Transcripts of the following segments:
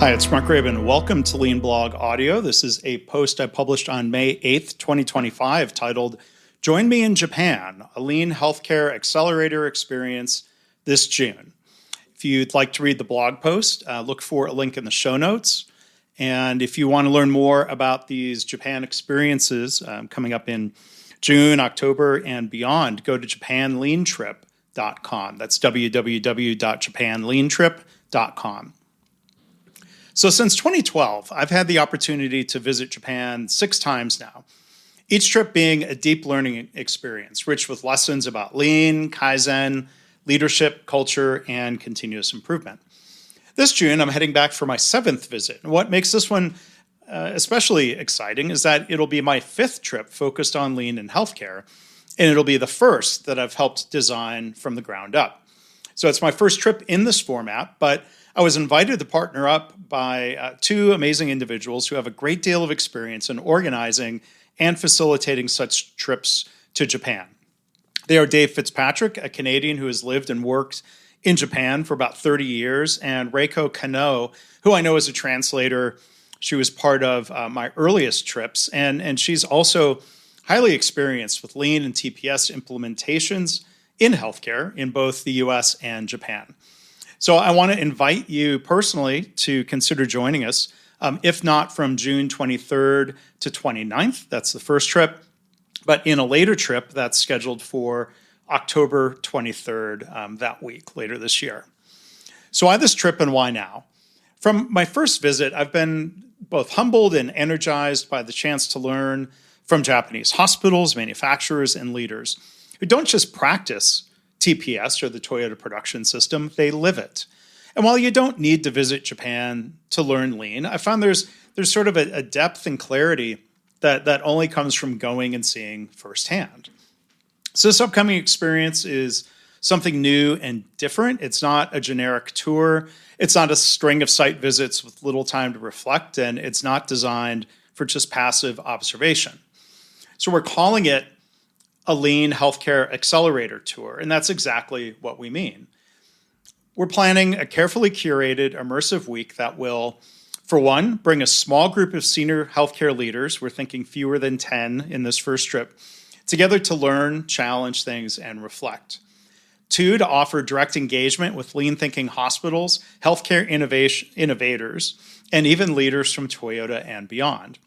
Hi, it's Mark Rabin. Welcome to Lean Blog Audio. This is a post I published on May 8th, 2025, titled, Join Me in Japan, a Lean Healthcare Accelerator Experience this June. If you'd like to read the blog post, look for a link in the show notes. And if you want to learn more about these Japan experiences coming up in June, October, and beyond, go to japanleantrip.com. That's www.japanleantrip.com. So since 2012, I've had the opportunity to visit Japan 6 times now, each trip being a deep learning experience, rich with lessons about lean, kaizen, leadership, culture, and continuous improvement. This June, I'm heading back for my 7th visit. And what makes this one especially exciting is that it'll be my 5th trip focused on lean and healthcare, and it'll be the first that I've helped design from the ground up. So it's my first trip in this format, but I was invited to partner up by 2 amazing individuals who have a great deal of experience in organizing and facilitating such trips to Japan. They are Dave Fitzpatrick, a Canadian who has lived and worked in Japan for about 30 years, and Reiko Kano, who I know is a translator. She was part of my earliest trips, and she's also highly experienced with Lean and TPS implementations in healthcare in both the US and Japan. So I want to invite you personally to consider joining us, if not from June 23rd to 29th, that's the first trip, but in a later trip that's scheduled for October 23rd that week, later this year. So why this trip and why now? From my first visit, I've been both humbled and energized by the chance to learn from Japanese hospitals, manufacturers, and leaders who don't just practice TPS, or the Toyota production system, they live it. And while you don't need to visit Japan to learn lean, I found there's sort of a depth and clarity that only comes from going and seeing firsthand. So this upcoming experience is something new and different. It's not a generic tour. It's not a string of site visits with little time to reflect, and it's not designed for just passive observation. So we're calling it a Lean Healthcare Accelerator tour, and that's exactly what we mean. We're planning a carefully curated, immersive week that will, for one, bring a small group of senior healthcare leaders, we're thinking fewer than 10 in this first trip, together to learn, challenge things, and reflect. 2, to offer direct engagement with lean thinking hospitals, healthcare innovators, and even leaders from Toyota and beyond.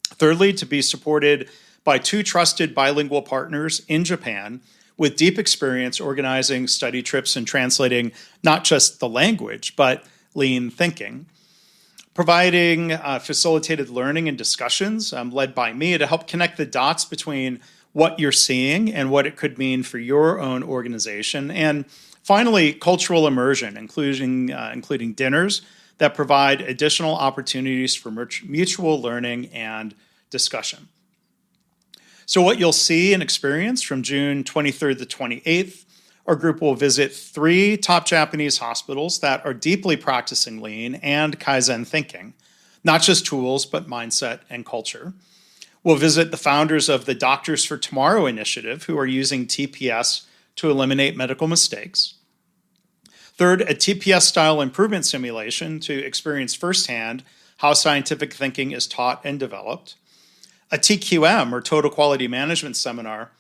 Thirdly, to be supported by 2 trusted bilingual partners in Japan with deep experience organizing study trips and translating not just the language, but lean thinking. Providing facilitated learning and discussions led by me to help connect the dots between what you're seeing and what it could mean for your own organization. And finally, cultural immersion, including dinners that provide additional opportunities for mutual learning and discussion. So what you'll see and experience from June 23rd to 28th, our group will visit 3 top Japanese hospitals that are deeply practicing lean and kaizen thinking, not just tools, but mindset and culture. We'll visit the founders of the Doctors for Tomorrow initiative, who are using TPS to eliminate medical mistakes. Third, a TPS-style improvement simulation to experience firsthand how scientific thinking is taught and developed. A TQM, or Total Quality Management seminar,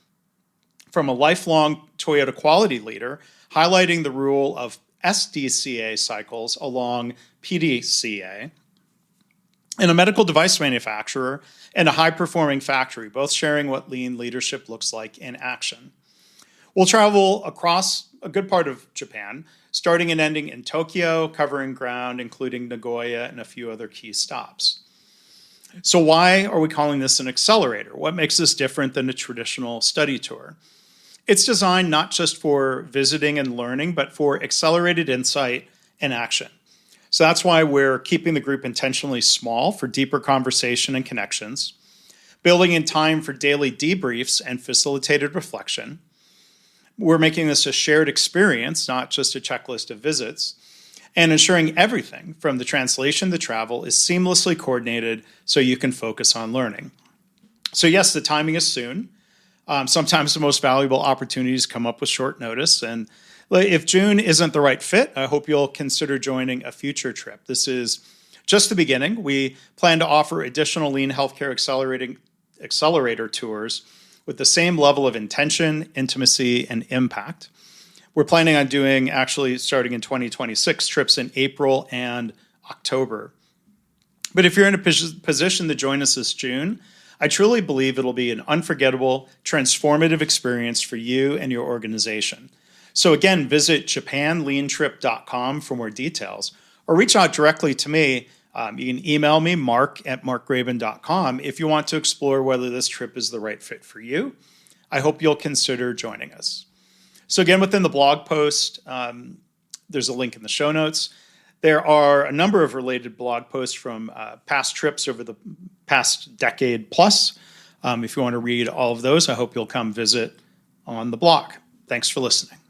from a lifelong Toyota quality leader, highlighting the role of SDCA cycles along PDCA, and a medical device manufacturer and a high-performing factory, both sharing what lean leadership looks like in action. We'll travel across a good part of Japan, starting and ending in Tokyo, covering ground, including Nagoya and a few other key stops. So why are we calling this an accelerator? What makes this different than a traditional study tour? It's designed not just for visiting and learning, but for accelerated insight and action. So that's why we're keeping the group intentionally small for deeper conversation and connections, building in time for daily debriefs and facilitated reflection. We're making this a shared experience, not just a checklist of visits, and ensuring everything from the translation to travel is seamlessly coordinated so you can focus on learning. So yes, the timing is soon. Sometimes the most valuable opportunities come up with short notice, and if June isn't the right fit, I hope you'll consider joining a future trip. This is just the beginning. We plan to offer additional Lean Healthcare Accelerator tours with the same level of intention, intimacy, and impact. We're planning on doing, actually starting in 2026, trips in April and October. But if you're in a position to join us this June, I truly believe it'll be an unforgettable, transformative experience for you and your organization. So again, visit japanleantrip.com for more details, or reach out directly to me. You can email me, mark@markgraben.com, if you want to explore whether this trip is the right fit for you. I hope you'll consider joining us. So again, within the blog post, there's a link in the show notes. There are a number of related blog posts from past trips over the past decade plus. If you want to read all of those, I hope you'll come visit on the blog. Thanks for listening.